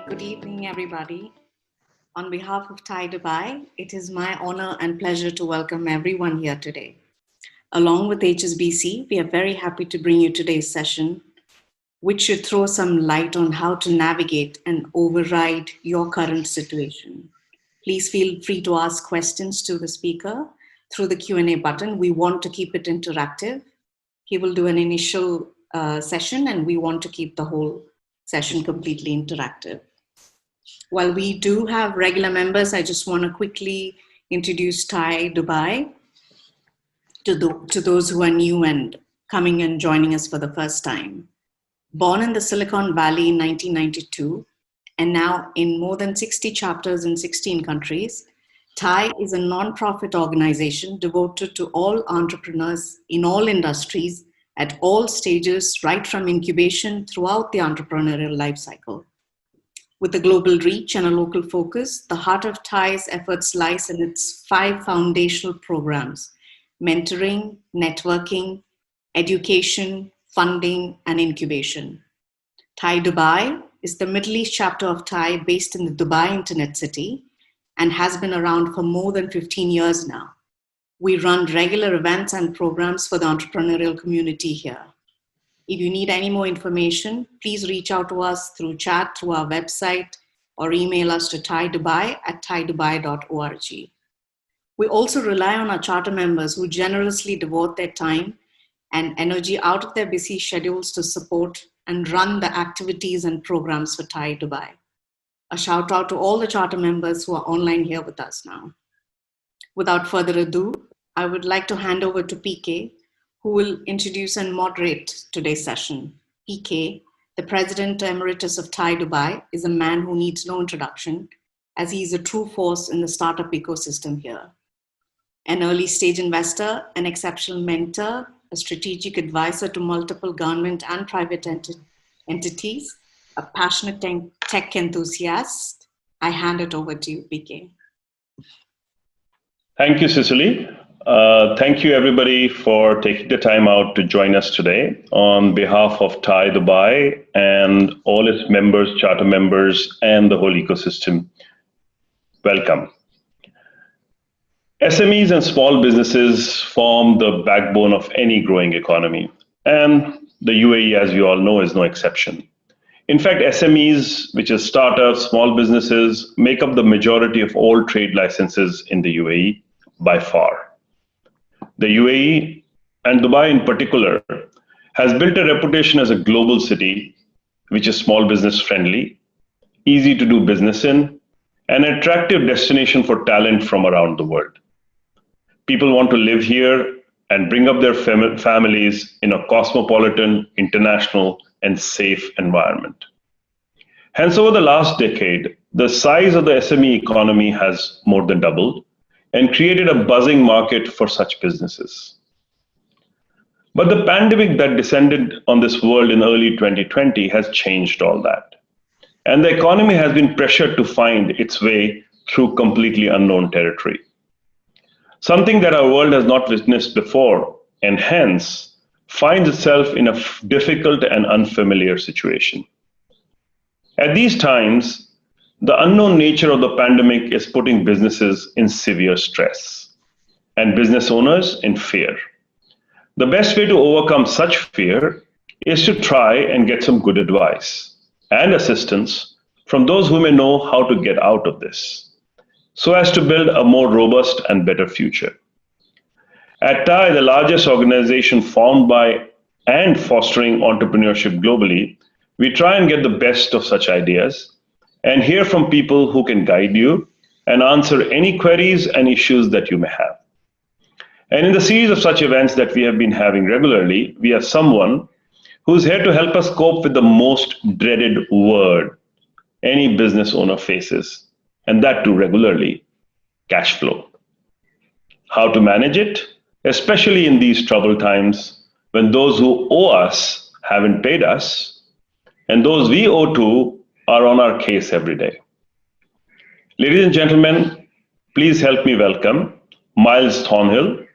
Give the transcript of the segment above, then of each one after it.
Good evening, everybody. On behalf of TiE Dubai, it is my honor and pleasure to welcome everyone here today. Along with HSBC, we are very happy to bring you today's session, which should throw some light on how to navigate and override your current situation. Please feel free to ask questions to the speaker through the Q&A button. We want to keep it interactive. He will do an initial session, and we want to keep the whole session completely interactive. While we do have regular members, I just want to quickly introduce TiE Dubai to those who are new and coming and joining us for the first time. Born in the Silicon Valley in 1992, and now in more than 60 chapters in 16 countries, TiE is a non-profit organization devoted to all entrepreneurs in all industries at all stages, right from incubation throughout the entrepreneurial life cycle. With a global reach and a local focus, the heart of TiE's efforts lies in its 5 foundational programs: mentoring, networking, education, funding, and incubation. TiE Dubai is the Middle East chapter of TiE based in the Dubai Internet City and has been around for more than 15 years now. We run regular events and programs for the entrepreneurial community here. If you need any more information, please reach out to us through chat, through our website, or email us to tiedubai@tiedubai.org. We also rely on our charter members who generously devote their time and energy out of their busy schedules to support and run the activities and programs for TiE Dubai. A shout out to all the charter members who are online here with us now. Without further ado, I would like to hand over to PK, who will introduce and moderate today's session. PK, the President Emeritus of TiE Dubai, is a man who needs no introduction, as he is a true force in the startup ecosystem here. An early stage investor, an exceptional mentor, a strategic advisor to multiple government and private entities, a passionate tech enthusiast. I hand it over to you, PK. Thank you, Cicely. Thank you, everybody, for taking the time out to join us today. On behalf of TiE Dubai and all its members, charter members, and the whole ecosystem, welcome. SMEs and small businesses form the backbone of any growing economy, and the UAE, as we all know, is no exception. In fact, SMEs, which is startups, small businesses, make up the majority of all trade licenses in the UAE by far. The UAE, and Dubai in particular, has built a reputation as a global city, which is small business friendly, easy to do business in, and an attractive destination for talent from around the world. People want to live here and bring up their families in a cosmopolitan, international, and safe environment. Hence, over the last decade, the size of the SME economy has more than doubled and created a buzzing market for such businesses. But the pandemic that descended on this world in early 2020 has changed all that. And the economy has been pressured to find its way through completely unknown territory. Something that our world has not witnessed before, and hence finds itself in a difficult and unfamiliar situation. At these times, the unknown nature of the pandemic is putting businesses in severe stress and business owners in fear. The best way to overcome such fear is to try and get some good advice and assistance from those who may know how to get out of this, so as to build a more robust and better future. At TiE, the largest organization formed by and fostering entrepreneurship globally, we try and get the best of such ideas and hear from people who can guide you and answer any queries and issues that you may have. And in the series of such events that we have been having regularly, we have someone who's here to help us cope with the most dreaded word any business owner faces, and that too regularly: cash flow. How to manage it, especially in these troubled times when those who owe us haven't paid us, and those we owe to are on our case every day. Ladies and gentlemen, please help me welcome Miles Thornhill,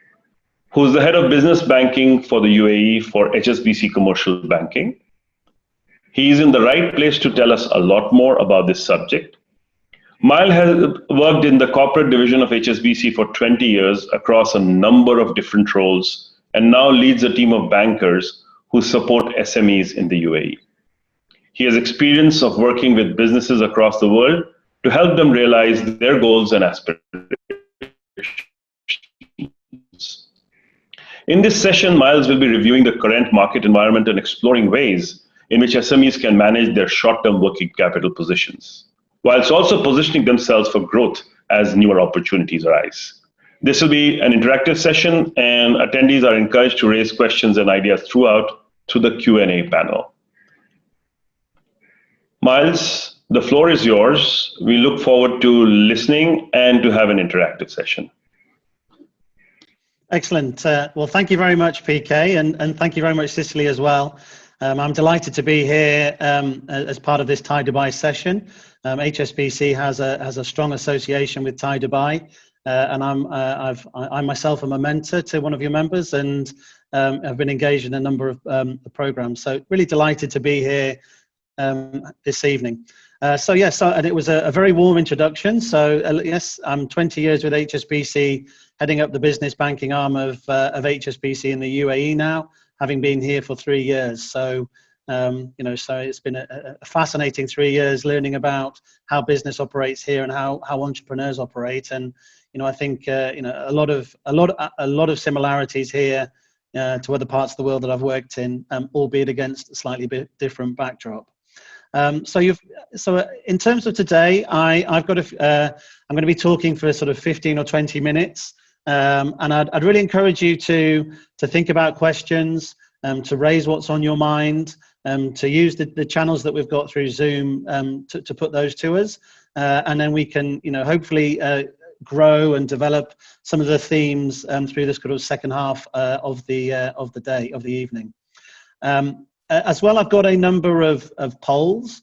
who's the head of business banking for the UAE for HSBC Commercial Banking. He is in the right place to tell us a lot more about this subject. Miles has worked in the Corporate Division of HSBC for 20 years across a number of different roles and now leads a team of bankers who support SMEs in the UAE. He has experience of working with businesses across the world to help them realize their goals and aspirations. In this session, Miles will be reviewing the current market environment and exploring ways in which SMEs can manage their short-term working capital positions, whilst also positioning themselves for growth as newer opportunities arise. This will be an interactive session, and attendees are encouraged to raise questions and ideas through the Q&A panel. Miles, the floor is yours. We look forward to listening and to have an interactive session. Excellent. Well, thank you very much, PK, and thank you very much, Cicely, as well. I'm delighted to be here as part of this TiE Dubai session. HSBC has a strong association with TiE Dubai, and I myself am a mentor to one of your members, and I've been engaged in a number of programs. So really delighted to be here this evening. And it was a very warm introduction. So yes, I'm 20 years with HSBC, heading up the business banking arm of HSBC in the UAE now, having been here for 3 years. So so it's been a fascinating 3 years learning about how business operates here and how entrepreneurs operate. And I think a lot of similarities here to other parts of the world that I've worked in, albeit against a slightly bit different backdrop. So in terms of today, I'm going to be talking for sort of 15 or 20 minutes, and I'd really encourage you to think about questions, to raise what's on your mind, to use the channels that we've got through Zoom to put those to us, and then we can hopefully grow and develop some of the themes through this sort of second half of the evening. As well, I've got a number of polls.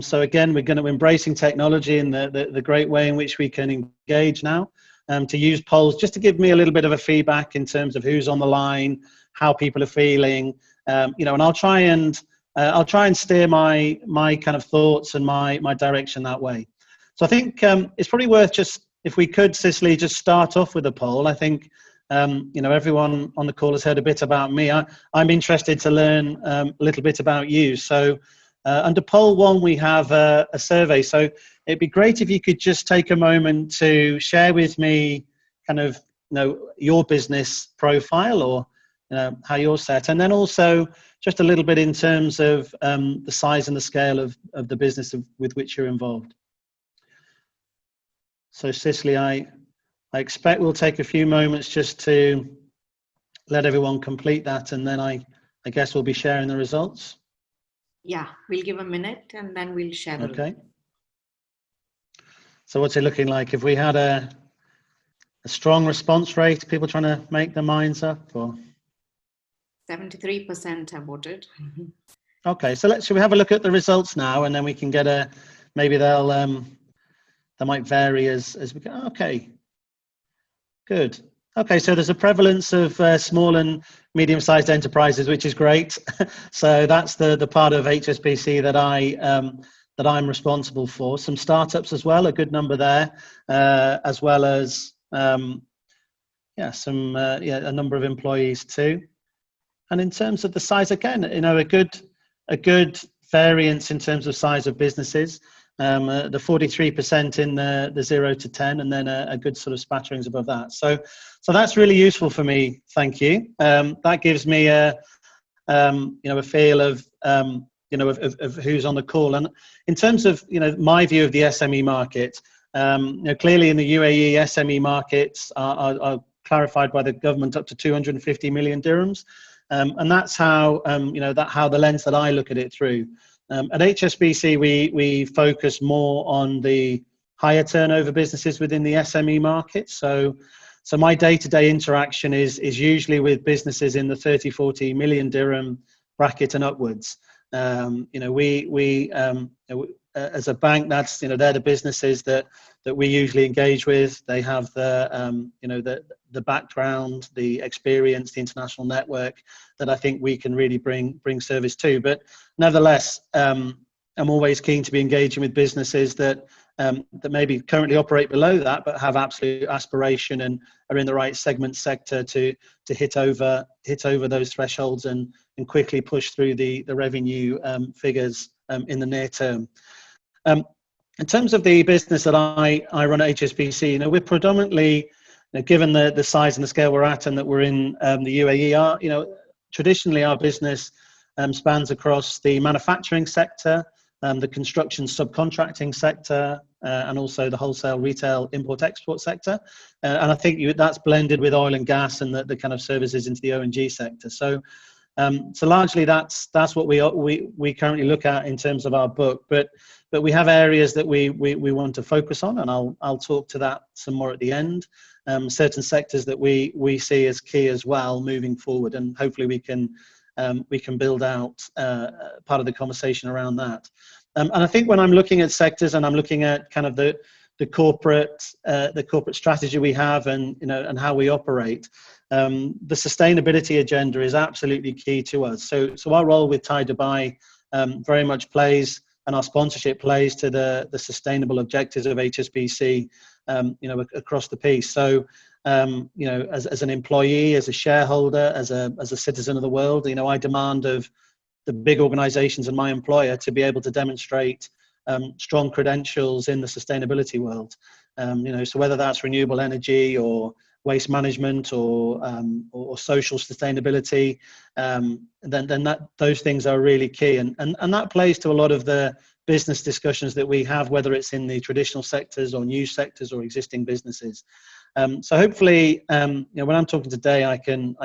So again, we're going to embracing technology and the great way in which we can engage now, to use polls just to give me a little bit of a feedback in terms of who's on the line, how people are feeling, and I'll try and steer my kind of thoughts and my direction that way. So I think it's probably worth just, if we could, Cicely, just start off with a poll. I think everyone on the call has heard a bit about me. I'm interested to learn a little bit about you. So under poll 1, we have a survey. So it'd be great if you could just take a moment to share with me kind of your business profile, or how you're set, and then also just a little bit in terms of the size and the scale of the business with which you're involved. So Cicely, I expect we'll take a few moments just to let everyone complete that, and then I guess we'll be sharing the results. Yeah, we'll give a minute and then we'll share the Okay. So what's it looking like? Have we had a strong response rate, people trying to make their minds up, or? 73% have voted. Okay, so should we have a look at the results now, and then we can get maybe they might vary as we go. Okay, good. Okay, so there's a prevalence of small and medium-sized enterprises, which is great. So that's the part of HSBC that I'm responsible for. Some startups as well, a good number there, as well as a number of employees too. And in terms of the size, again, a good variance in terms of size of businesses. The 43% in the 0 to 10, and then a good sort of spatterings above that. So that's really useful for me. Thank you. That gives me a feel of who's on the call. And in terms of my view of the SME market, clearly in the UAE, SME markets are clarified by the government up to 250 million dirhams, and that's how how the lens that I look at it through. At HSBC, we focus more on the higher turnover businesses within the SME market. So my day-to-day interaction is usually with businesses in the 30-40 million dirham bracket and upwards. We as a bank, they're the businesses that we usually engage with. They have the the background, the experience, the international network that I think we can really bring service to. But nevertheless, I'm always keen to be engaging with businesses that maybe currently operate below that, but have absolute aspiration and are in the right segment sector to hit over those thresholds and quickly push through the revenue figures in the near term. In terms of the business that I run at HSBC, we're predominantly, given the size and the scale we're at, and that we're in the UAE, traditionally our business spans across the manufacturing sector, the construction subcontracting sector, and also the wholesale retail import-export sector. And I think that's blended with oil and gas and the kind of services into the O&G sector. So largely that's what we currently look at in terms of our book. But we have areas that we want to focus on, and I'll talk to that some more at the end. Certain sectors that we see as key as well moving forward, and hopefully we can build out part of the conversation around that. And I think when I'm looking at sectors and I'm looking at kind of the corporate strategy we have and how we operate, the sustainability agenda is absolutely key to us. So our role with TiE Dubai very much plays, and our sponsorship plays to the sustainable objectives of HSBC, across the piece. So, as an employee, as a shareholder, as a citizen of the world, I demand of the big organizations and my employer to be able to demonstrate strong credentials in the sustainability world. So whether that's renewable energy or waste management or social sustainability, then those things are really key. And that plays to a lot of the business discussions that we have, whether it's in the traditional sectors or new sectors or existing businesses. So hopefully, when I'm talking today, I can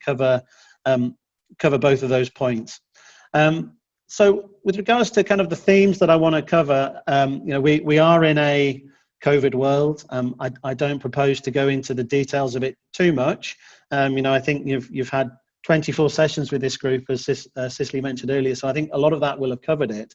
cover both of those points. So with regards to kind of the themes that I want to cover, we are in a COVID world. I don't propose to go into the details of it too much. I think you've had 24 sessions with this group, as Cicely mentioned earlier, so I think a lot of that will have covered it.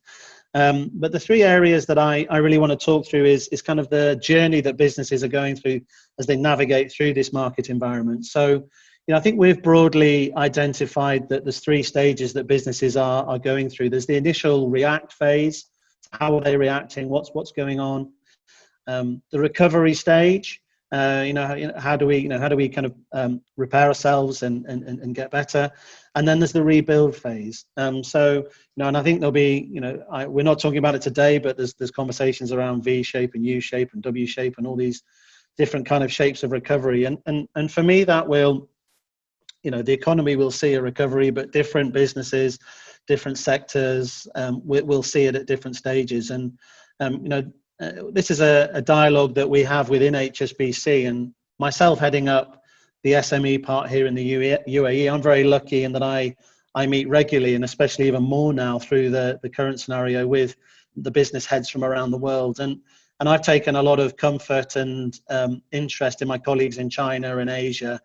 But the three areas that I really want to talk through is kind of the journey that businesses are going through as they navigate through this market environment. So, I think we've broadly identified that there's three stages that businesses are going through. There's the initial react phase. How are they reacting? What's going on? The recovery stage. How do we kind of repair ourselves and get better? And then there's the rebuild phase. And I think there'll be, we're not talking about it today, but there's conversations around V shape and U shape and W shape and all these different kind of shapes of recovery. And for me, that will, the economy will see a recovery, but different businesses, different sectors will see it at different stages. And this is a dialogue that we have within HSBC, and myself heading up the SME part here in the UAE. I'm very lucky in that I meet regularly, and especially even more now through the current scenario, with the business heads from around the world. And I've taken a lot of comfort and interest in my colleagues in China and Asia,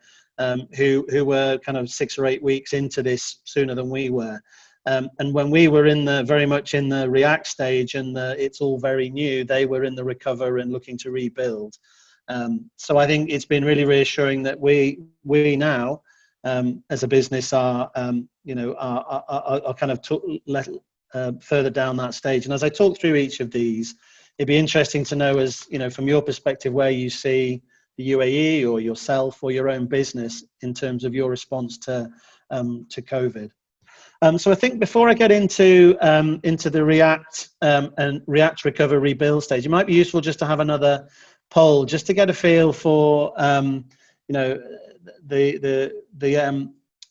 who were kind of 6 or 8 weeks into this sooner than we were. And when we were very much in the react stage and it's all very new, they were in the recover and looking to rebuild. So I think it's been really reassuring that we now, as a business, are kind of further down that stage. And as I talk through each of these, it'd be interesting to know, as from your perspective, where you see the UAE or yourself or your own business in terms of your response to COVID. So I think before I get into the react and react, recover, rebuild stage, it might be useful just to have another poll, just to get a feel for the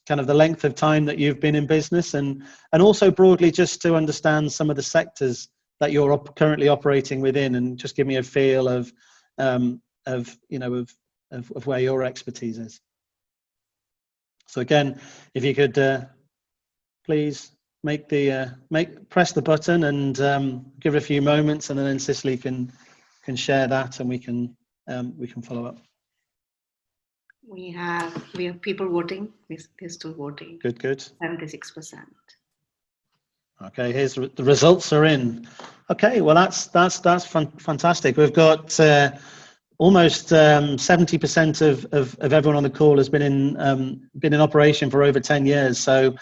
kind of the length of time that you've been in business, and also broadly just to understand some of the sectors that you're currently operating within, and just give me a feel of where your expertise is. So again, if you could please press the button and give it a few moments, and then Cicely can share that, and we can follow up. We have people voting. They're still voting. Good. 76%. Okay, here's the results are in. Okay, well that's fantastic. We've got almost 70% of everyone on the call has been in operation for over 10 years. So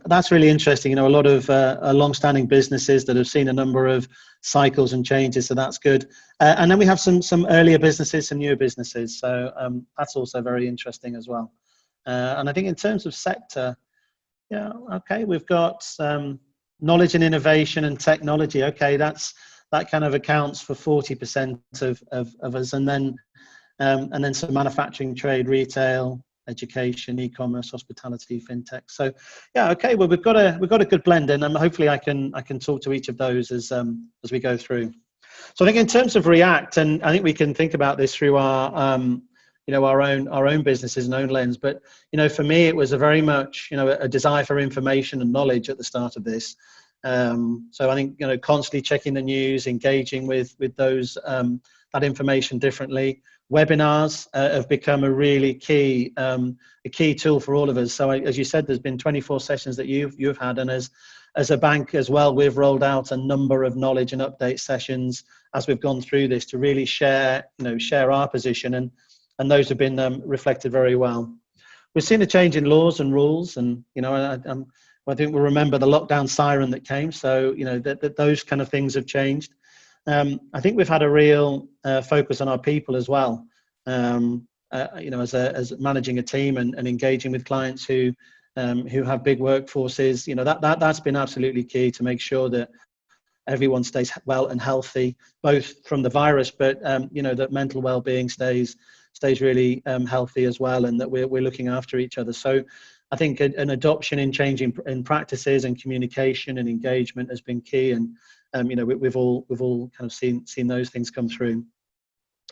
that's really interesting. You know, a lot of long-standing businesses that have seen a number of cycles and changes, so that's good. And then we have some earlier businesses, some newer businesses. So that's also very interesting as well. And I think in terms of sector, yeah, okay, we've got knowledge and innovation and technology. Okay, that kind of accounts for 40% of us, and then some manufacturing, trade, retail, education, e-commerce, hospitality, fintech. So yeah, okay, well we've got a good blend, and hopefully I can talk to each of those as we go through. So I think in terms of React, and I think we can think about this through our our own businesses and own lens. But for me, it was a very much a desire for information and knowledge at the start of this. So I think constantly checking the news, engaging with those that information differently. Webinars have become a really key tool for all of us. So as you said, there's been 24 sessions that you've had, and as a bank as well, we've rolled out a number of knowledge and update sessions as we've gone through this to really share our position, and those have been reflected very well. We've seen a change in laws and rules, and I think we'll remember the lockdown siren that came. So that those kind of things have changed. I think we've had a real focus on our people as well. As managing a team and engaging with clients who have big workforces, that's been absolutely key to make sure that everyone stays well and healthy, both from the virus, but that mental well-being stays really healthy as well, and that we're looking after each other. So I think an adoption in changing in practices and communication and engagement has been key, and we've all kind of seen those things come through.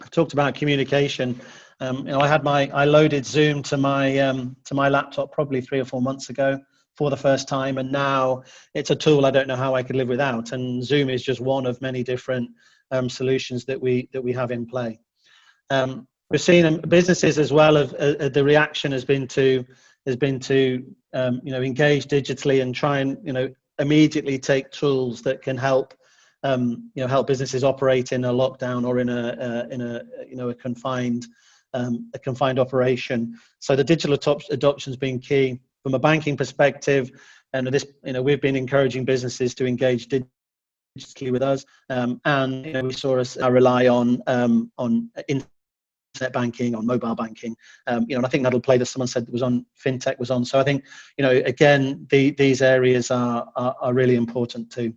I've talked about communication. I loaded Zoom to my laptop probably 3 or 4 months ago for the first time, and now it's a tool I don't know how I could live without. And Zoom is just one of many different solutions that we have in play. We've seen businesses as well. The reaction has been to engage digitally and try and immediately take tools that can help businesses operate in a lockdown or in a confined operation. So the digital adoption has been key from a banking perspective, and we've been encouraging businesses to engage digitally with us, and we saw us rely on internet banking, on mobile banking, and I think that'll play that someone said was on fintech was on. So I think again these areas are really important too.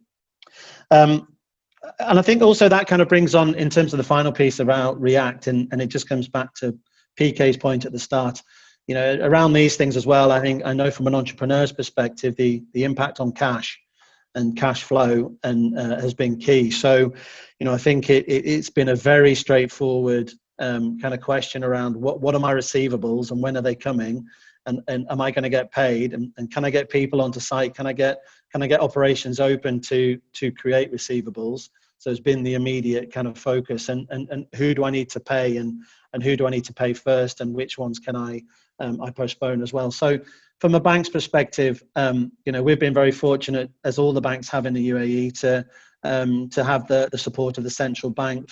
And I think also that kind of brings on in terms of the final piece about React, and it just comes back to PK's point at the start. Around these things as well, I know from an entrepreneur's perspective, the impact on cash and cash flow has been key. So, I think it's been a very straightforward kind of question around what are my receivables and when are they coming, and am I going to get paid, and can I get people onto site? Can I get operations open to create receivables? So it's been the immediate kind of focus, and who do I need to pay, and who do I need to pay first, and which ones can I postpone as well. So from a bank's perspective, we've been very fortunate, as all the banks have in the UAE, to have the support of the central bank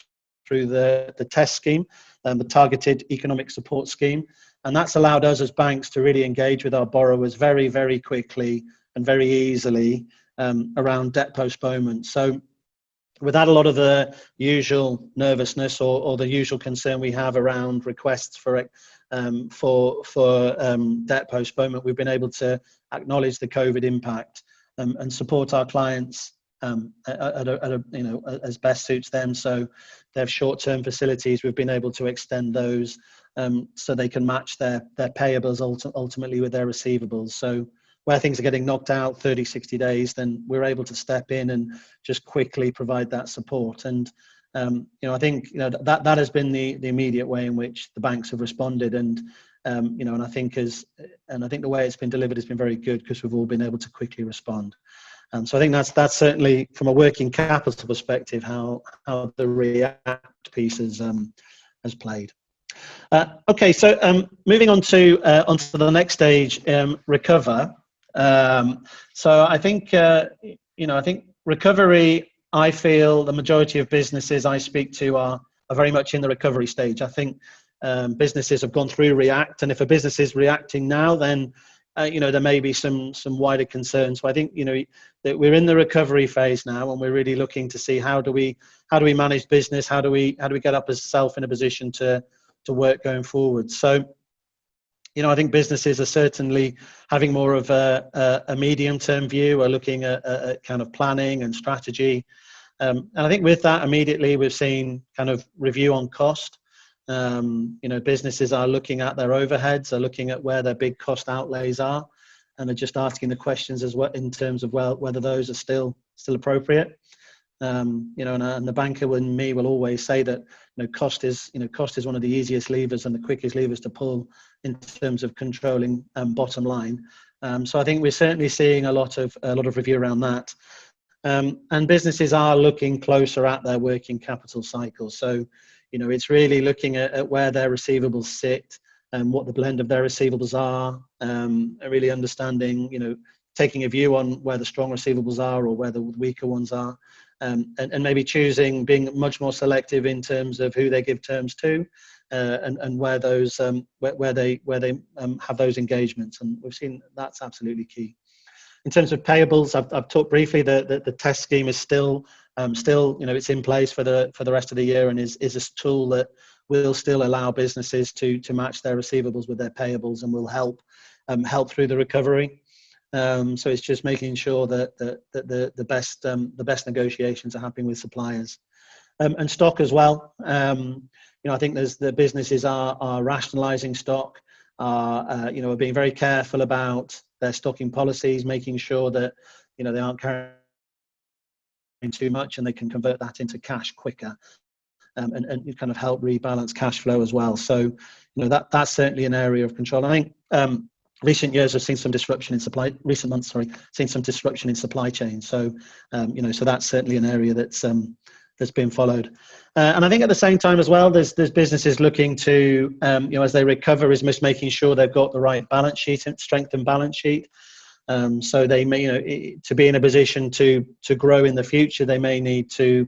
through the TESS scheme, the Targeted Economic Support Scheme. And that's allowed us as banks to really engage with our borrowers very, very quickly and very easily around debt postponement. So without a lot of the usual nervousness or the usual concern we have around requests for debt postponement, we've been able to acknowledge the COVID impact and support our clients as best suits them. So they have short-term facilities. We've been able to extend those so they can match their payables ultimately with their receivables. So where things are getting knocked out 30, 60 days, then we're able to step in and just quickly provide that support. And I think that has been the immediate way in which the banks have responded, and I think the way it's been delivered has been very good, because we've all been able to quickly respond. And so I think that's certainly, from a working capital perspective, how the React piece has played. Okay, so moving on to the next stage, recover. So I think I think recovery, I feel the majority of businesses I speak to are very much in the recovery stage. I think businesses have gone through React, and if a business is reacting now, then there may be some wider concerns. So I think that we're in the recovery phase now, and we're really looking to see how do we manage business, how do we get up as self in a position to work going forward. So I think businesses are certainly having more of a medium-term view, are looking at kind of planning and strategy. And I think with that, immediately we've seen kind of review on cost. Businesses are looking at their overheads, are looking at where their big cost outlays are, and are just asking the questions as well in terms of whether those are still appropriate. And the banker in me will always say that cost is one of the easiest levers and the quickest levers to pull in terms of controlling bottom line. So I think we're certainly seeing a lot of review around that. And businesses are looking closer at their working capital cycle. So it's really looking at where their receivables sit and what the blend of their receivables are, really understanding, taking a view on where the strong receivables are or where the weaker ones are, and maybe being much more selective in terms of who they give terms to, and where those where they have those engagements. And we've seen that's absolutely key. In terms of payables, I've talked briefly. The test scheme is still it's in place for the rest of the year, and is a tool that will still allow businesses to match their receivables with their payables, and will help through the recovery. So it's just making sure that the best negotiations are happening with suppliers, and stock as well. I think the businesses are rationalising stock, are being very careful about their stocking policies, making sure that they aren't carrying too much, and they can convert that into cash quicker, and kind of help rebalance cash flow as well. So that's certainly an area of control. I think recent years have seen some disruption in supply. Recent months, seen some disruption in supply chain. So so that's certainly an area that's been followed. And I think at the same time as well, there's businesses looking to as they recover, is just making sure they've got the right balance sheet and strengthened balance sheet. So they may, to be in a position to grow in the future, they may need to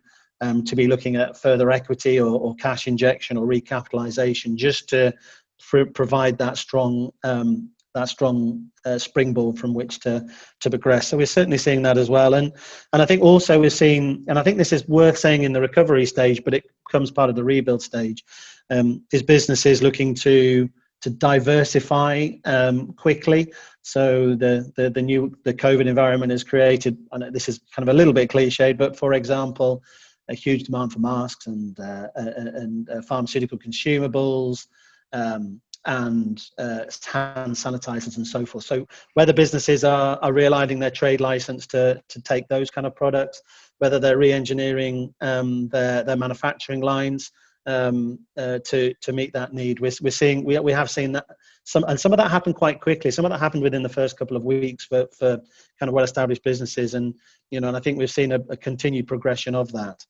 be looking at further equity or cash injection or recapitalization, just to provide that strong springboard from which to progress. So we're certainly seeing that as well. And I think also we're seeing, and I think this is worth saying in the recovery stage, but it becomes part of the rebuild stage, is businesses looking to diversify quickly. So the COVID environment has created, and this is kind of a little bit cliched, but for example, a huge demand for masks and pharmaceutical consumables, and hand sanitizers and so forth. So whether businesses are realigning their trade license to take those kind of products, whether they're re-engineering their manufacturing lines to meet that need, we have seen that some of that happened quite quickly. Some of that happened within the first couple of weeks for kind of well-established businesses, and and I think we've seen a continued progression of that.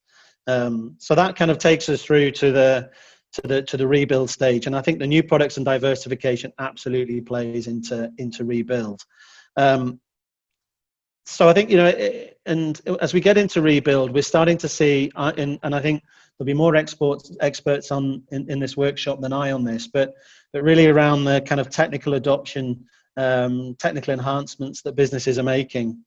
So that kind of takes us through to the rebuild stage, and I think the new products and diversification absolutely plays into rebuild. So I think and as we get into rebuild, we're starting to see, and I think there'll be more experts in this workshop than I on this, but really around the kind of technical adoption, technical enhancements that businesses are making.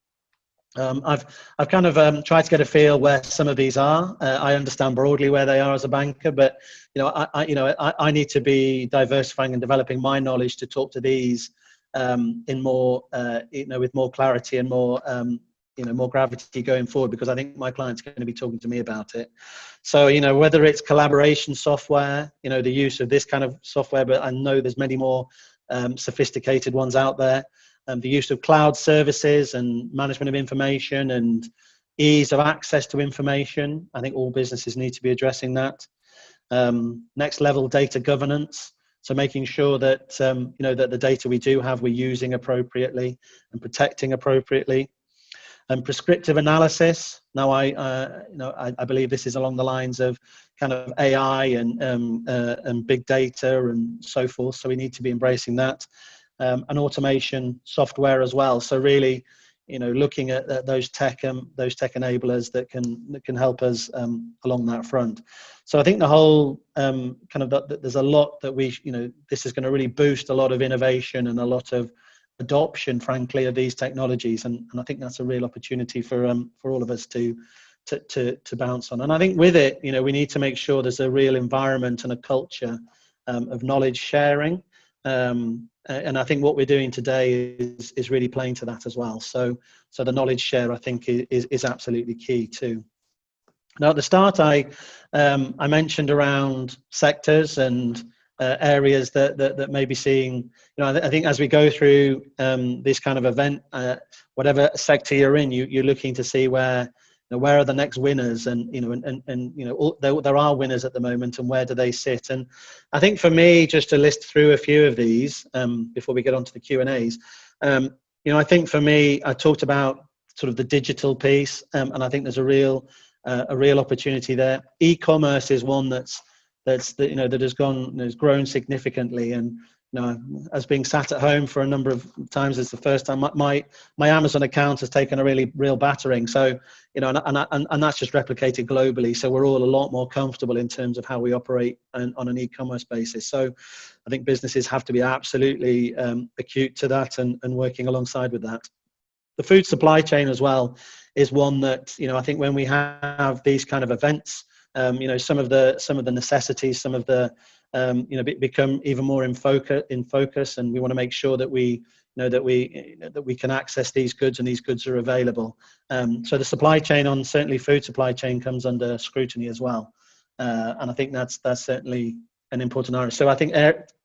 I've kind of tried to get a feel where some of these are. I understand broadly where they are as a banker, but I need to be diversifying and developing my knowledge to talk to these in more with more clarity and more more gravity going forward, because I think my clients are going to be talking to me about it. So whether it's collaboration software, the use of this kind of software, but I know there's many more sophisticated ones out there. The use of cloud services and management of information and ease of access to information. I think all businesses need to be addressing that. Next level, data governance. So making sure that that the data we do have, we're using appropriately and protecting appropriately. And prescriptive analysis. Now, I believe this is along the lines of kind of AI and big data and so forth. So we need to be embracing that. And automation software as well. So really, looking at those tech enablers that can help us along that front. So I think the whole there's a lot that this is going to really boost a lot of innovation and a lot of adoption, frankly, of these technologies, and I think that's a real opportunity for all of us to bounce on. And I think with it, we need to make sure there's a real environment and a culture of knowledge sharing. And I think what we're doing today is really playing to that as well. So the knowledge share, I think, is absolutely key too. Now, at the start, I mentioned around sectors and areas that may be seeing. I think as we go through this kind of event, whatever sector you're in, you're looking to see where are the next winners, and there are winners at the moment, and where do they sit? And I think for me, just to list through a few of these before we get on to the Q&As, I think for me, I talked about sort of the digital piece, and I think there's a real opportunity there. E-commerce is one that has grown significantly, and as being sat at home for a number of times, it's the first time my Amazon account has taken a real battering. So and that's just replicated globally. So we're all a lot more comfortable in terms of how we operate on an e-commerce basis. So I think businesses have to be absolutely acute to that and working alongside with that. The food supply chain as well is one that I think when we have these kind of events, some of the necessities, some of the become even more in focus, and we want to make sure that we can access these goods, and these goods are available. So the supply chain, certainly food supply chain, comes under scrutiny as well, and I think that's certainly an important area. So I think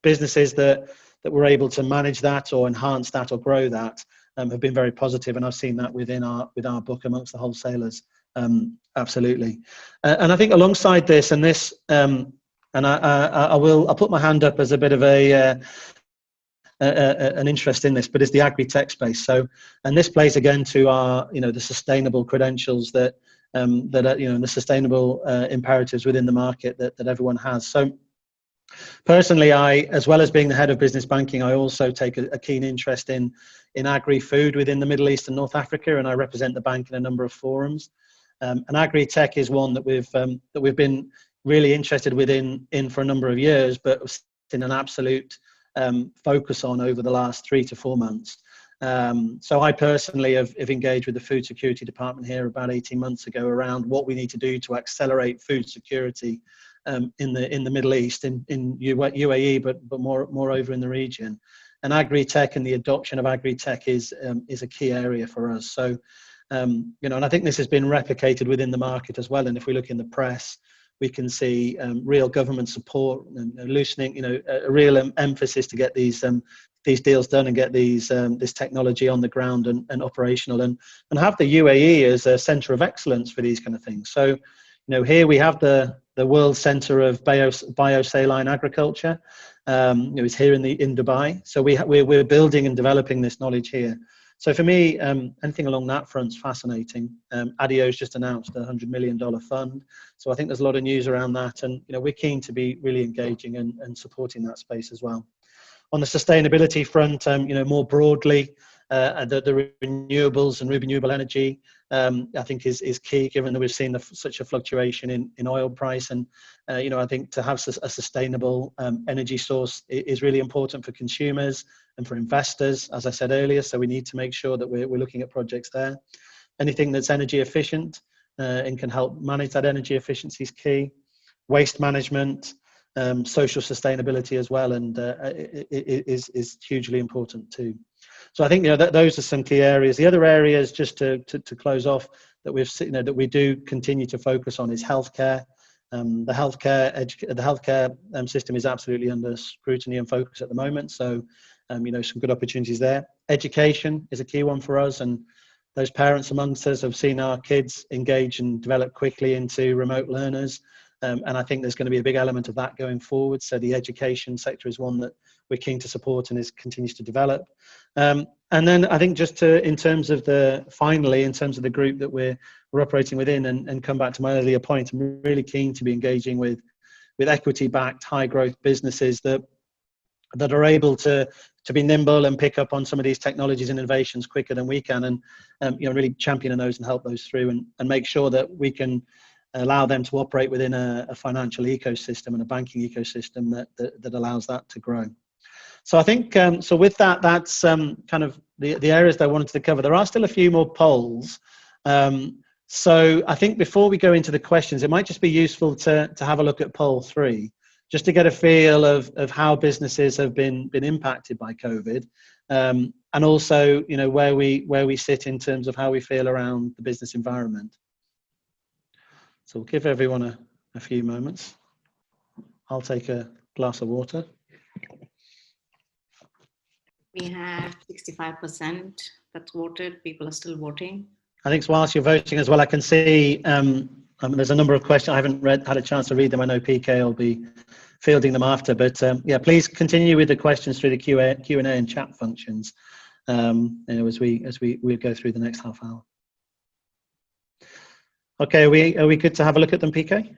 businesses that were able to manage that or enhance that or grow that have been very positive, and I've seen that with our book amongst the wholesalers. Absolutely. And I think alongside this, and this, and I'll put my hand up as a bit of an interest in this, but it's the agri-tech space. So, and this plays again to our, the sustainable credentials that are, the sustainable imperatives within the market that everyone has. So, personally, as well as being the head of business banking, I also take a keen interest in agri-food within the Middle East and North Africa, and I represent the bank in a number of forums. And agri-tech is one that we've been really interested in for a number of years, but in an absolute focus on over the last 3 to 4 months. So I personally have engaged with the Food Security Department here about 18 months ago around what we need to do to accelerate food security in the Middle East, in UAE, but more over in the region. And agri-tech and the adoption of agri-tech is a key area for us. So, and I think this has been replicated within the market as well. And if we look in the press, we can see real government support and loosening, a real emphasis to get these deals done and get this technology on the ground and operational, and have the UAE as a centre of excellence for these kind of things. So, here we have the World Centre of Biosaline Agriculture. It's here in Dubai. So we're building and developing this knowledge here. So for me, anything along that front's fascinating. ADIO's just announced a $100 million fund. So I think there's a lot of news around that, and we're keen to be really engaging and supporting that space as well. On the sustainability front, more broadly, the renewables and renewable energy, I think is key, given that we've seen such a fluctuation in oil price. And, I think to have a sustainable energy source is really important for consumers and for investors, as I said earlier. So we need to make sure that we're looking at projects there. Anything that's energy efficient and can help manage that energy efficiency is key. Waste management, social sustainability as well, and is hugely important too. So I think those are some key areas. The other areas, just to close off, that we do continue to focus on is healthcare. The healthcare system is absolutely under scrutiny and focus at the moment. So some good opportunities there. Education is a key one for us, and those parents amongst us have seen our kids engage and develop quickly into remote learners. And I think there's going to be a big element of that going forward. So the education sector is one that we're keen to support and continues to develop. And then I think in terms of the group that we're operating within, and come back to my earlier point, I'm really keen to be engaging with equity-backed, high-growth businesses that are able to to be nimble and pick up on some of these technologies and innovations quicker than we can, and really champion those and help those through, and make sure that we can allow them to operate within a financial ecosystem and a banking ecosystem that allows that to grow. So I think, so with that, that's kind of the areas that I wanted to cover. There are still a few more polls. So I think before we go into the questions, it might just be useful to have a look at poll 3, just to get a feel of how businesses have been impacted by COVID, and also, where we sit in terms of how we feel around the business environment. So we'll give everyone a few moments. I'll take a glass of water. We have 65% that's voted. People are still voting. I think whilst you're voting as well, I can see there's a number of questions. I haven't had a chance to read them. I know PK will be fielding them after, but yeah, please continue with the questions through the Q&A and chat functions as we go through the next half hour. Okay, are we good to have a look at them, PK?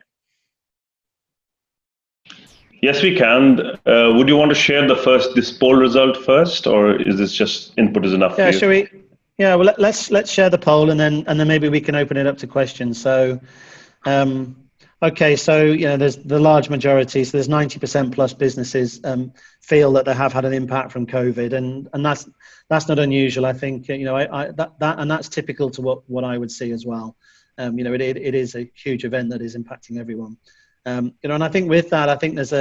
Yes, we can. Would you want to share this poll result first, or is this just input is enough for you? Shall we? Yeah, well, let's share the poll, and then maybe we can open it up to questions. So, okay, so there's the large majority. So there's 90% plus businesses feel that they have had an impact from COVID, and that's not unusual. I think and that's typical to what I would see as well. It is a huge event that is impacting everyone. And I think with that, I think there's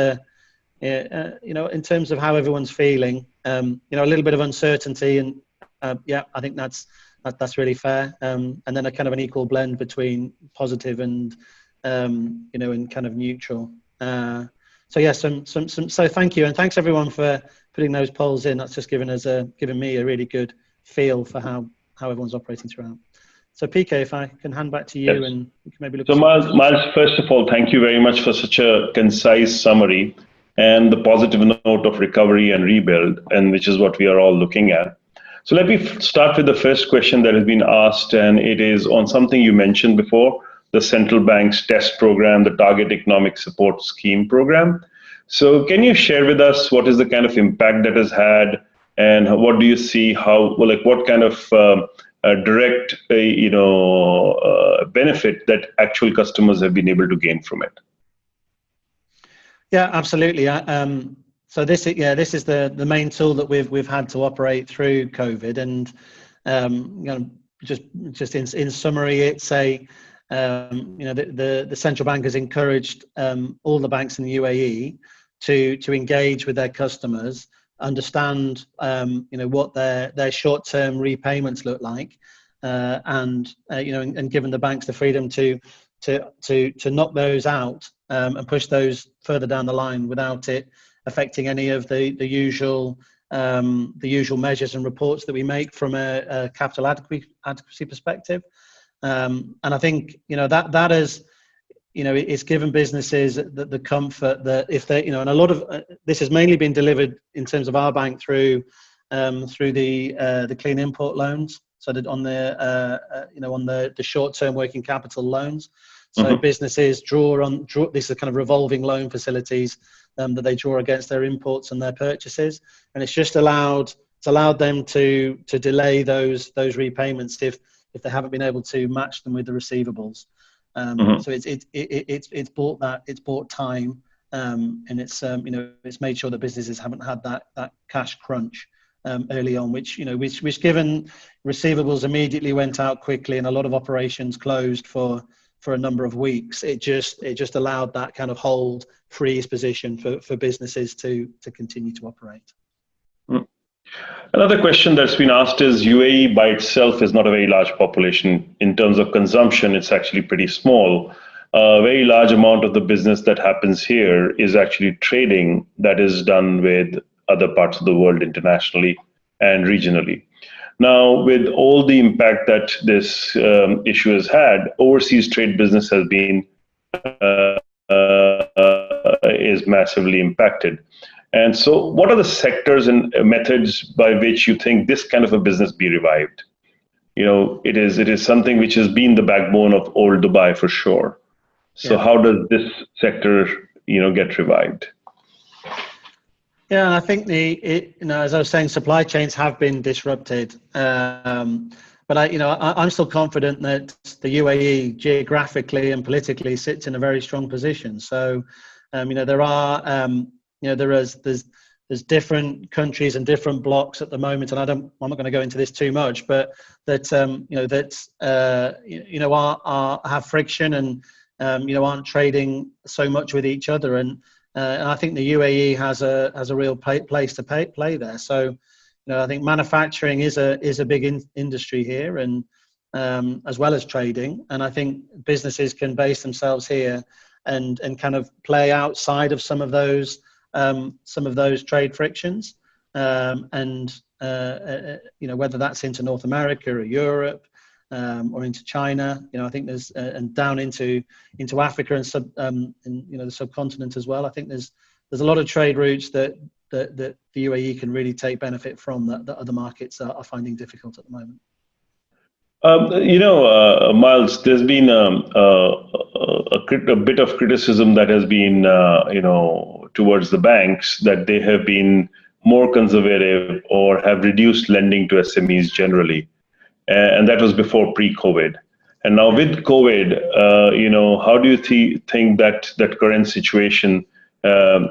in terms of how everyone's feeling, a little bit of uncertainty, and I think that's really fair. And then a kind of an equal blend between positive and and kind of neutral. So yes, so thank you, and thanks everyone for putting those polls in. That's just given me a really good feel for how everyone's operating throughout. So PK, if I can hand back to you, yes. And we can maybe look. So Miles, first of all, thank you very much for such a concise summary and the positive note of recovery and rebuild, and which is what we are all looking at. So let me start with the first question that has been asked, and it is on something you mentioned before, the central bank's TEST program, the Target Economic Support Scheme program. So can you share with us what is the kind of impact that has had, and what do you see, what kind of direct benefit that actual customers have been able to gain from it? Yeah, absolutely. So this is the main tool that we've had to operate through COVID, and just in summary, it's the central bank has encouraged all the banks in the UAE to engage with their customers, understand what their short-term repayments look like, and given the banks the freedom to knock those out and push those further down the line without it affecting any of the usual measures and reports that we make from a capital adequacy perspective. And I think that is it's given businesses the comfort that if they and a lot of this has mainly been delivered in terms of our bank through the clean import loans, so that on the short-term working capital loans. So businesses draw this is kind of revolving loan facilities that they draw against their imports and their purchases, and it's just allowed them to delay those repayments if they haven't been able to match them with the receivables. So it's bought time, and it's made sure that businesses haven't had that cash crunch early on, which given receivables immediately went out quickly and a lot of operations closed for a number of weeks, it just allowed that kind of freeze position for businesses to continue to operate. Another question that's been asked is UAE by itself is not a very large population. In terms of consumption, it's actually pretty small. A very large amount of the business that happens here is actually trading that is done with other parts of the world internationally and regionally. Now, with all the impact that this issue has had, overseas trade business has been is massively impacted. And so what are the sectors and methods by which you think this kind of a business be revived? It is something which has been the backbone of old Dubai for sure. So how does this sector, get revived? Yeah, and I think as I was saying, supply chains have been disrupted. But I'm still confident that the UAE geographically and politically sits in a very strong position. So, there are, there's different countries and different blocks at the moment, and I'm not going to go into this too much, but that have friction and aren't trading so much with each other, and I think the UAE has a real place to play there. So, I think manufacturing is a big industry here, and as well as trading. And I think businesses can base themselves here and kind of play outside of some of those trade frictions, and whether that's into North America or Europe, or into China. I think there's and down into Africa and the subcontinent as well. I think there's a lot of trade routes that the UAE can really take benefit from that other markets are finding difficult at the moment. Miles, there's been a bit of criticism that has been, towards the banks, that they have been more conservative or have reduced lending to SMEs generally. And that was before pre-COVID. And now with COVID, how do you think that current situation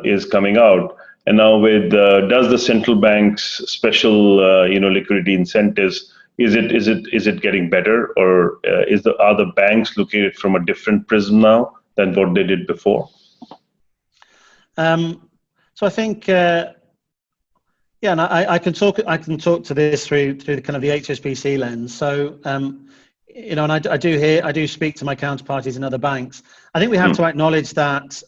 is coming out? And now does the central bank's special, liquidity incentives, is it getting better, or are the banks looking at it from a different prism now than what they did before? So I think, and I can talk to this through the kind of the HSBC lens. So, and I do speak to my counterparties in other banks. I think we have to acknowledge that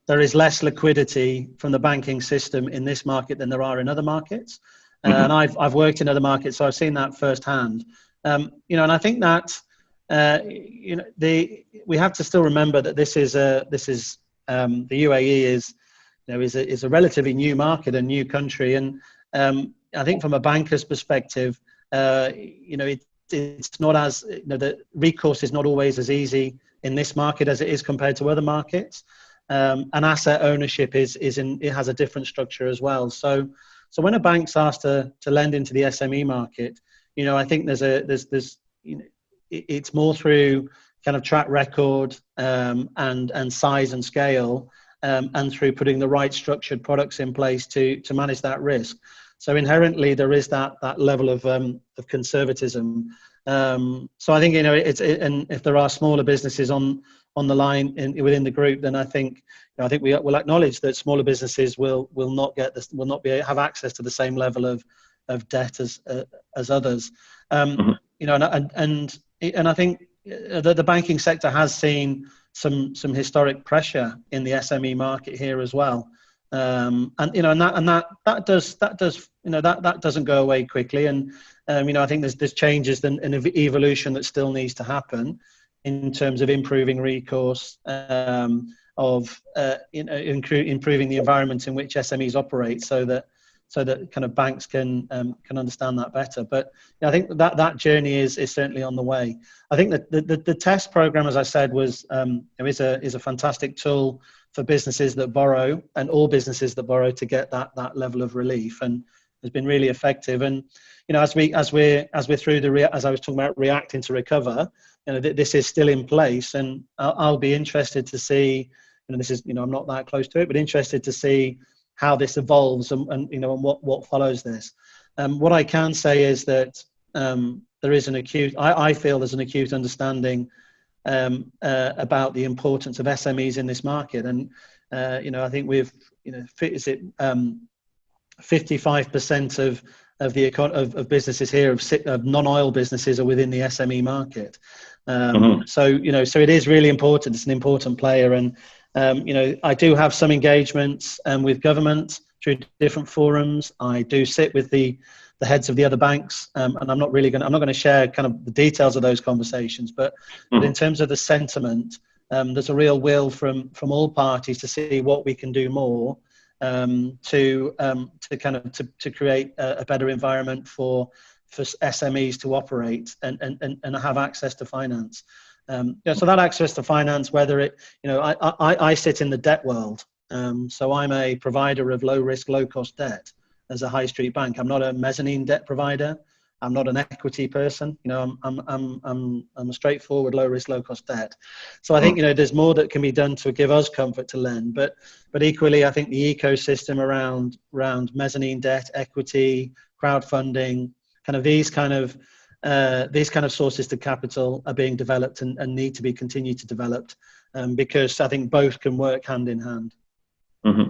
there is less liquidity from the banking system in this market than there are in other markets. And I've worked in other markets, so I've seen that firsthand. And I think that we have to still remember that the UAE is a relatively new market, a new country, and I think from a banker's perspective, it's not as the recourse is not always as easy in this market as it is compared to other markets. And asset ownership it has a different structure as well. So when a bank's asked to lend into the SME market, I think it's more through kind of track record, and size and scale, and through putting the right structured products in place to manage that risk. So inherently there is that level of conservatism. So I think and if there are smaller businesses on the line within the group, then I think we will acknowledge that smaller businesses will not have access to the same level of debt as others. And I think the banking sector has seen some historic pressure in the SME market here as well. And that doesn't go away quickly. And I think there's changes and evolution that still needs to happen in terms of improving recourse, improving the environment in which SMEs operate, so that kind of banks can understand that better. But I think that journey is certainly on the way. I think that the TEST program, as I said, is a fantastic tool for businesses that borrow, and all businesses that borrow, to get that level of relief, and has been really effective. And as we're through as I was talking about reacting to recover, this is still in place, and I'll be interested to see. This is I'm not that close to it, but interested to see how this evolves and what follows this. What I can say is that there is I feel there's an acute understanding about the importance of SMEs in this market, and I think we've 55% of businesses here of non-oil businesses are within the SME market. So it is really important. It's an important player, and I do have some engagements with government through different forums. I do sit with the heads of the other banks, and I'm not going to share kind of the details of those conversations, but in terms of the sentiment, there's a real will from all parties to see what we can do more to create a better environment for SMEs to operate and have access to finance. So that access to finance, whether I sit in the debt world, So I'm a provider of low risk, low cost debt as a high street bank. I'm not a mezzanine debt provider. I'm not an equity person. I'm a straightforward, low risk, low cost debt. So I think, there's more that can be done to give us comfort to lend, but equally, I think the ecosystem around mezzanine debt, equity, crowdfunding, these kind of sources to capital are being developed and need to be continued to develop, because I think both can work hand in hand. Mm-hmm.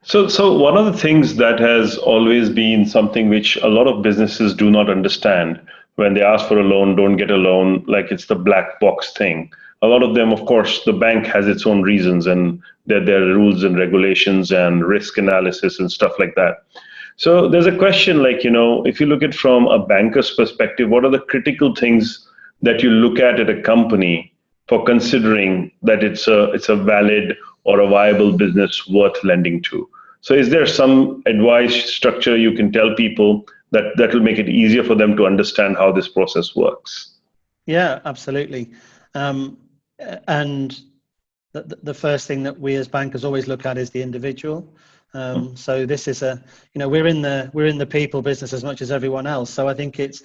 So one of the things that has always been something which a lot of businesses do not understand when they ask for a loan, don't get a loan, like it's the black box thing. A lot of them, of course, the bank has its own reasons and there are rules and regulations and risk analysis and stuff like that. So there's a question like, if you look at from a banker's perspective, what are the critical things that you look at a company for considering that it's a valid or a viable business worth lending to? So is there some advice structure you can tell people that will make it easier for them to understand how this process works? Yeah, absolutely. And the first thing that we as bankers always look at is the individual. So this is we're in the people business as much as everyone else. So I think it's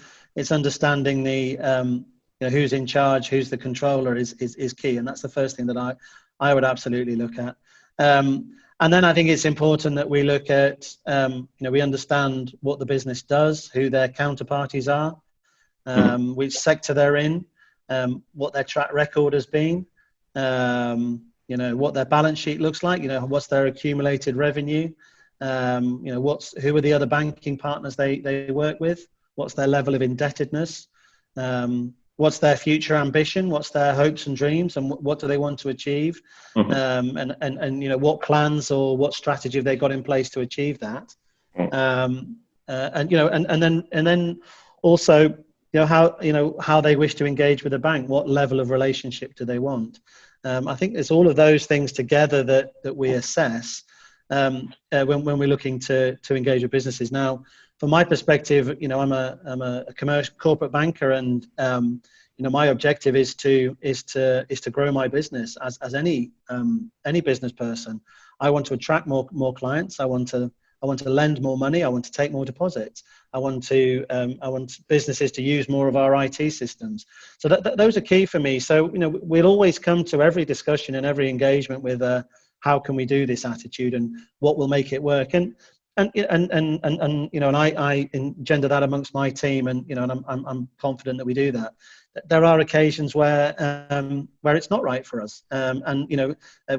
understanding the who's in charge, who's the controller is key, and that's the first thing that I would absolutely look at. And then I think it's important that we look at we understand what the business does, who their counterparties are, which sector they're in, what their track record has been, what their balance sheet looks like, what's their accumulated revenue, who are the other banking partners they work with, what's their level of indebtedness, what's their future ambition, what's their hopes and dreams, and what do they want to achieve, and what plans or what strategy have they got in place to achieve that, and then also how they wish to engage with the bank, what level of relationship do they want. I think it's all of those things together that we assess when we're looking to engage with businesses. Now, from my perspective, I'm a commercial corporate banker, and my objective is to grow my business as any business person. I want to attract more clients. I want to lend more money. I want to take more deposits. I want businesses to use more of our IT systems. So those are key for me. So we'll always come to every discussion and every engagement with how can we do this attitude and what will make it work. And I engender that amongst my team, and I'm confident that we do that. There are occasions where it's not right for us,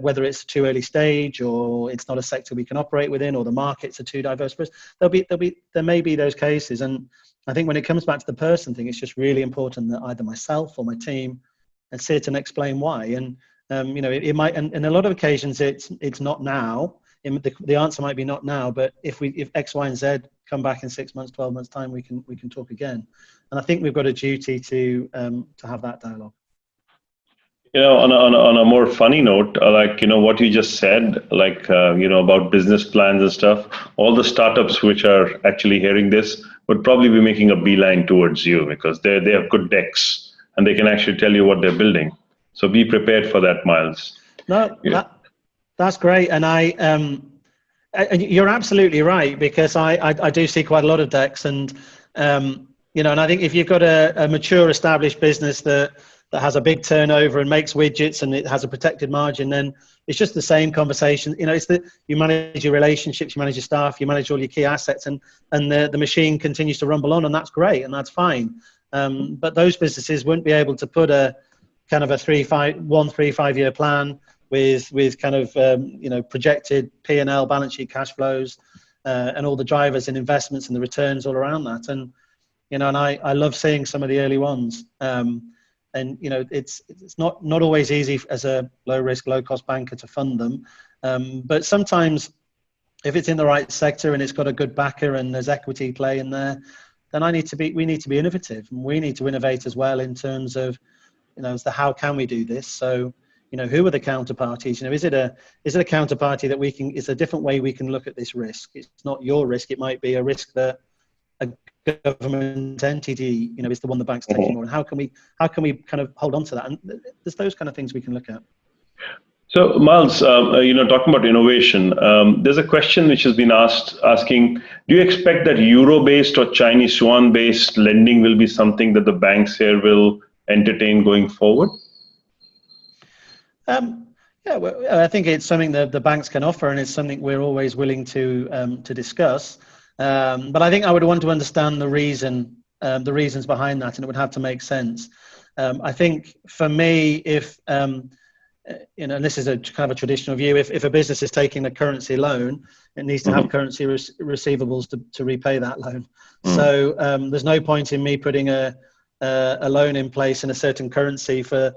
whether it's too early stage or it's not a sector we can operate within, or the markets are too diverse for us. There may be those cases, and I think when it comes back to the person thing, it's just really important that either myself or my team sit and explain why. And it might, and in a lot of occasions it's not now. The answer might be not now, but if X, Y, and Z come back in 6 months, 12 months time, we can talk again. And I think we've got a duty to have that dialogue. On a more funny note, what you just said, about business plans and stuff, all the startups which are actually hearing this would probably be making a beeline towards you, because they have good decks and they can actually tell you what they're building. So be prepared for that, Miles. No, yeah. That's great, and you're absolutely right, because I do see quite a lot of decks, and and I think if you've got a mature, established business that has a big turnover and makes widgets and it has a protected margin, then it's just the same conversation. It's that you manage your relationships, you manage your staff, you manage all your key assets, and the machine continues to rumble on, and that's great and that's fine. But those businesses wouldn't be able to put a kind of a 3-5 year plan with kind of projected P&L, balance sheet, cash flows, and all the drivers and investments and the returns all around that. And and I love seeing some of the early ones. It's not always easy as a low risk, low cost banker to fund them, but sometimes if it's in the right sector and it's got a good backer and there's equity play in there, then we need to be innovative, and we need to innovate as well in terms of as to how can we do this. So who are the counterparties? Is it a counterparty that it's a different way we can look at this risk? It's not your risk. It might be a risk that a government entity, is the one the bank's taking more. And how can we kind of hold on to that? And there's those kind of things we can look at. So, Miles, talking about innovation, there's a question which has been asking, do you expect that euro-based or Chinese yuan-based lending will be something that the banks here will entertain going forward? Yeah, well, I think it's something that the banks can offer, and it's something we're always willing to discuss. But I think I would want to understand the reasons behind that, and it would have to make sense. I think for me, if and this is a kind of a traditional view, if a business is taking a currency loan, it needs to have currency receivables to repay that loan. So there's no point in me putting a loan in place in a certain currency for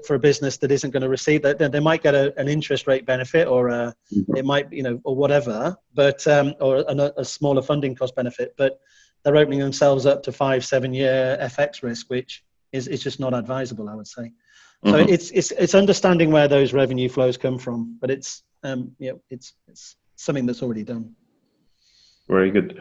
a business that isn't going to receive that. They might get an interest rate benefit, or it might, or whatever, but or a smaller funding cost benefit, but they're opening themselves up to 5-7 year FX risk, which is just not advisable, I would say. So it's understanding where those revenue flows come from, but it's something that's already done. Very good.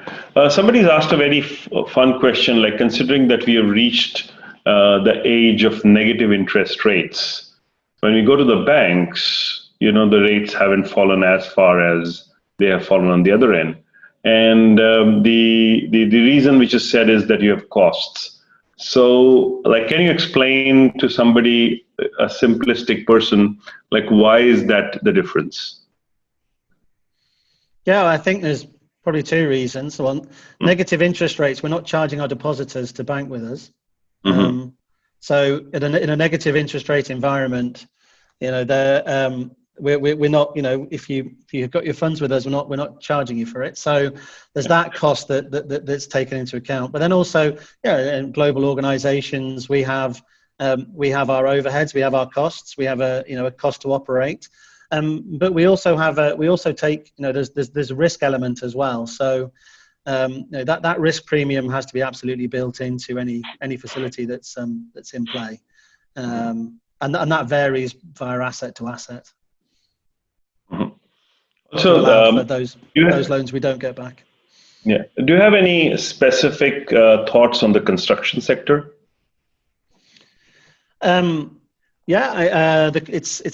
Somebody's asked a very fun question, like considering that we have reached the age of negative interest rates. When we go to the banks, the rates haven't fallen as far as they have fallen on the other end. And the reason which is said is that you have costs. So, can you explain to somebody, a simplistic person, why is that the difference? Yeah, I think there's probably two reasons. One, negative interest rates, we're not charging our depositors to bank with us. So in a negative interest rate environment, we're not, if you've got your funds with us, we're not charging you for it. So there's that cost that's taken into account. But then also, in global organizations, we have our overheads, we have our costs, we have a cost to operate. But we also take, there's a risk element as well. So that risk premium has to be absolutely built into any facility that's in play, and that varies via asset to asset. So for those loans we don't get back. Yeah. Do you have any specific thoughts on the construction sector? It's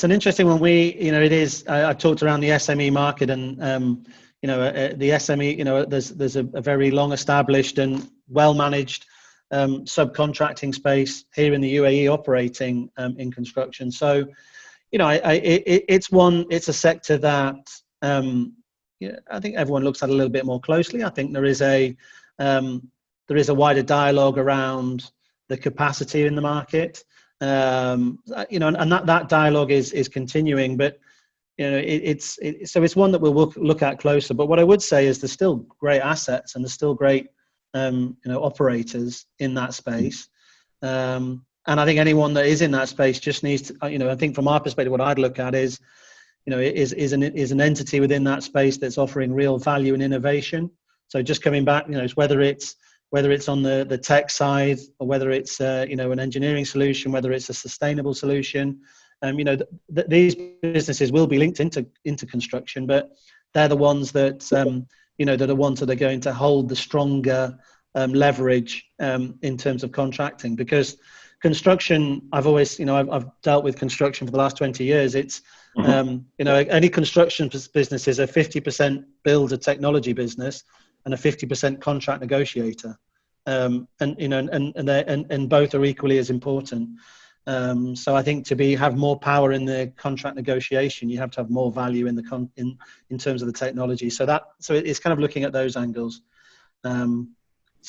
an interesting one. I talked around the SME market, and the SME, there's a very long established and well managed subcontracting space here in the UAE operating in construction. So, it's a sector that I think everyone looks at a little bit more closely. I think there is a wider dialogue around the capacity in the market. And that dialogue is continuing, but it's one that we'll look at closer. But what I would say is there's still great assets and there's still great operators in that space, and I think anyone that is in that space just needs to, I think from our perspective, what I'd look at is an entity within that space that's offering real value and innovation. So just coming back, whether it's on the tech side, or whether it's an engineering solution, whether it's a sustainable solution, these businesses will be linked into construction, but they're the ones that that are going to hold the stronger leverage in terms of contracting. Because construction, I've dealt with construction for the last 20 years. It's any construction business is a 50% builder technology business and a 50% contract negotiator, and both are equally as important. So I think to have more power in the contract negotiation, you have to have more value in in terms of the technology. So it's kind of looking at those angles. I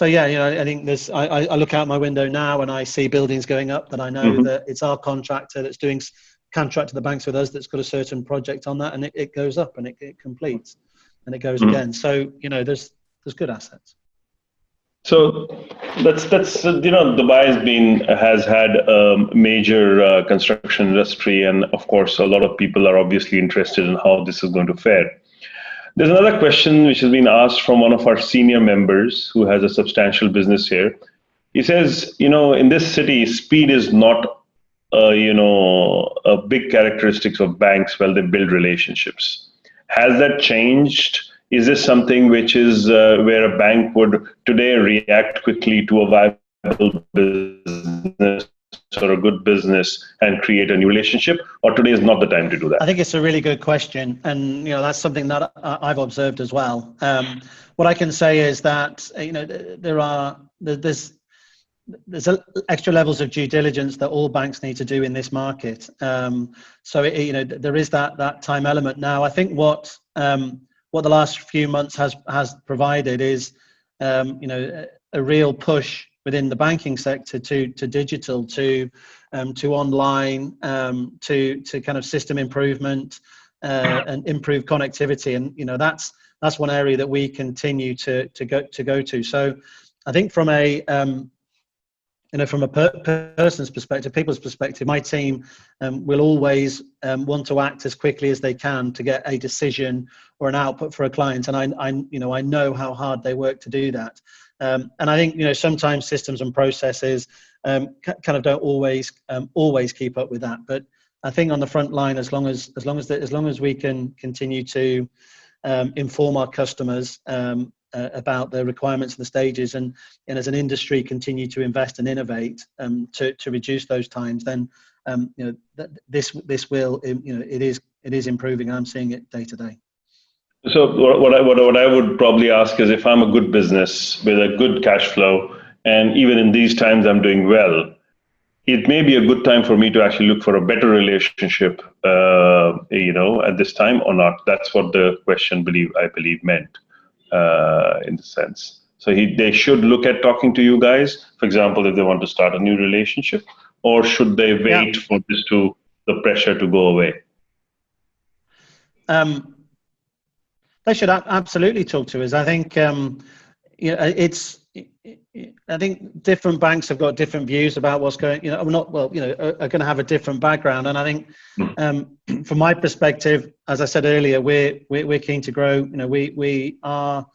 think I look out my window now and I see buildings going up that I know that it's our contractor that's doing contract to the banks with us that's got a certain project on that, and it goes up and it completes and it goes again. So there's good assets. So that's Dubai has had a major construction industry, and of course a lot of people are obviously interested in how this is going to fare. There's another question which has been asked from one of our senior members who has a substantial business here. He says, in this city, speed is not a big characteristics of banks while they build relationships. Has that changed? Is this something which is where a bank would today react quickly to a viable business or a good business and create a new relationship, or today is not the time to do that? I think it's a really good question, and that's something that I've observed as well. What I can say is that there's extra levels of due diligence that all banks need to do in this market. So there is that time element. Now, I think what the last few months has provided is a real push within the banking sector to digital, to online, to kind of system improvement and improve connectivity, and that's one area that we continue to go to. So I think from a from a person's perspective, people's perspective, my team will always want to act as quickly as they can to get a decision or an output for a client, and I know how hard they work to do that. And I think sometimes systems and processes kind of don't always keep up with that. But I think on the front line, as long as we can continue to inform our customers about the requirements and the stages, and as an industry continue to invest and innovate to reduce those times, then this will it is improving. I'm seeing it day to day. So what I would probably ask is, if I'm a good business with a good cash flow, and even in these times I'm doing well, it may be a good time for me to actually look for a better relationship, at this time or not. That's what the question I believe meant, in the sense. So they should look at talking to you guys, for example, if they want to start a new relationship, or should they wait for the pressure to go away? They should absolutely talk to us. I think I think different banks have got different views about what's going. Are going to have a different background. And I think, from my perspective, as I said earlier, we're keen to grow. Our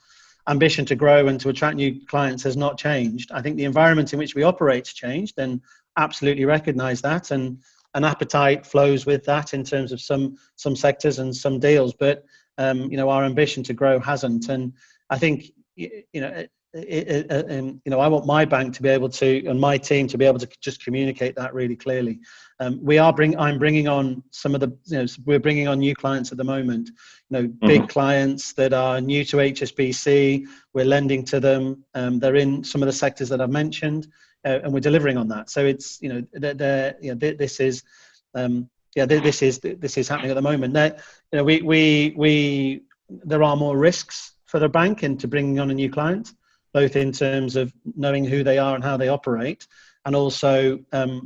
ambition to grow and to attract new clients has not changed. I think the environment in which we operate has changed, and absolutely recognise that, and an appetite flows with that in terms of some sectors and some deals. But our ambition to grow hasn't, and I think I want my bank to be able to, and my team to be able to just communicate that really clearly. I'm bringing on we're bringing on new clients at the moment. Big clients that are new to HSBC. We're lending to them. They're in some of the sectors that I've mentioned, and we're delivering on that. So it's this is happening at the moment. Now, there are more risks for the bank into bringing on a new client, both in terms of knowing who they are and how they operate, and also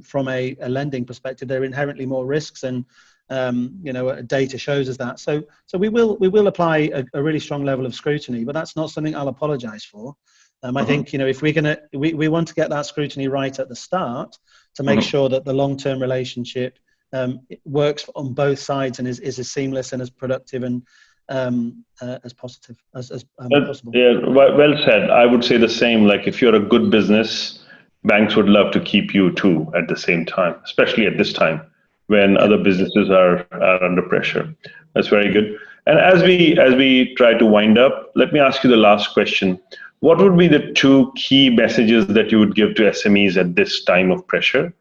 from a lending perspective, there are inherently more risks, and data shows us that. So we will apply a really strong level of scrutiny, but that's not something I'll apologise for. I think if we want to get that scrutiny right at the start to make sure that the long-term relationship works on both sides and is as seamless and as productive and as positive as possible. Yeah, well said. I would say the same. Like, if you're a good business, banks would love to keep you too at the same time, especially at this time when other businesses are under pressure. That's very good. And as we try to wind up, let me ask you the last question. What would be the two key messages that you would give to SMEs at this time of pressure?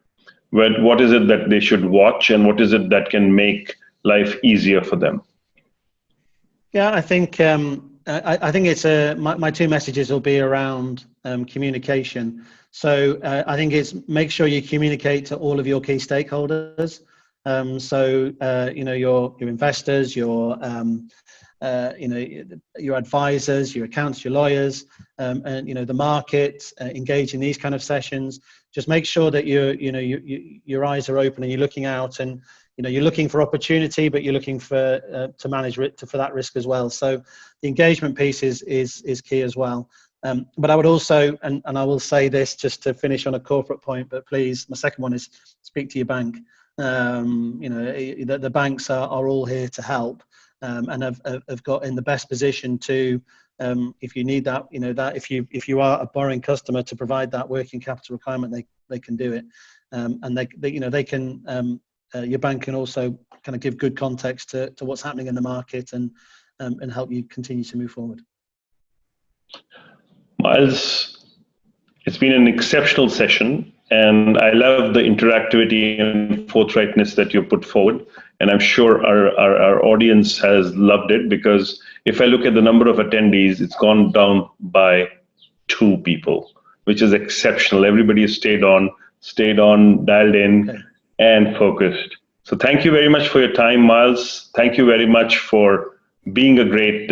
What is it that they should watch, and what is it that can make life easier for them? Yeah, I think it's my two messages will be around communication. So I think it's make sure you communicate to all of your key stakeholders. Your investors, your advisors, your accountants, your lawyers, and the market. Engage in these kind of sessions. Just make sure that your eyes are open and you're looking out, and you're looking for opportunity, but you're looking for to manage for that risk as well. So the engagement piece is key as well. But I would also, and I will say this just to finish on a corporate point, but please, my second one is speak to your bank. The banks are all here to help, and have got in the best position to, if you need that, if you are a borrowing customer, to provide that working capital requirement, they can do it, and they can. Your bank can also kind of give good context to what's happening in the market, and help you continue to move forward. Miles, it's been an exceptional session, And I love the interactivity and forthrightness that you put forward. And I'm sure our audience has loved it, because if I look at the number of attendees, it's gone down by 2 people, which is exceptional. Everybody has stayed on, dialed in, and focused. So thank you very much for your time, Miles. Thank you very much for being a great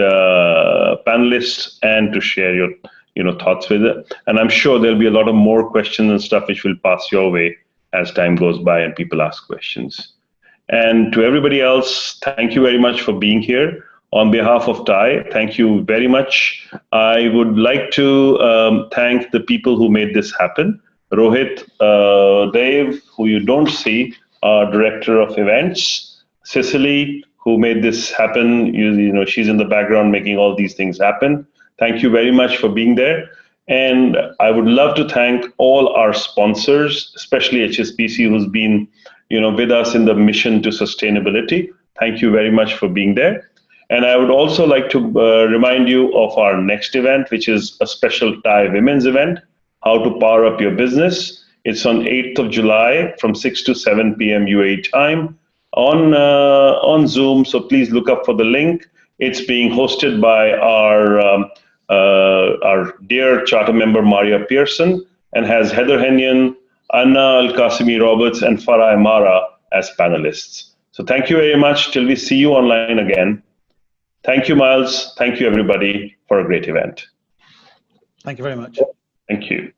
panelist and to share your thoughts with it. And I'm sure there'll be a lot of more questions and stuff which will pass your way as time goes by and people ask questions. And to everybody else, thank you very much for being here. On behalf of TiE, thank you very much. I would like to thank the people who made this happen. Rohit, Dave, who you don't see, our Director of Events. Cicely, who made this happen. She's in the background making all these things happen. Thank you very much for being there. And I would love to thank all our sponsors, especially HSBC, who's been with us in the mission to sustainability. Thank you very much for being there. And I would also like to remind you of our next event, which is a special TiE Women's event, How to Power Up Your Business. It's on 8th of July from 6 to 7 p.m. UAE time on Zoom. So please look up for the link. It's being hosted by our dear charter member, Maria Pearson, and has Heather Hennion, Anna Al-Qasimi Roberts, and Farah Amara as panelists. So thank you very much till we see you online again. Thank you, Miles. Thank you, everybody, for a great event. Thank you very much. Thank you.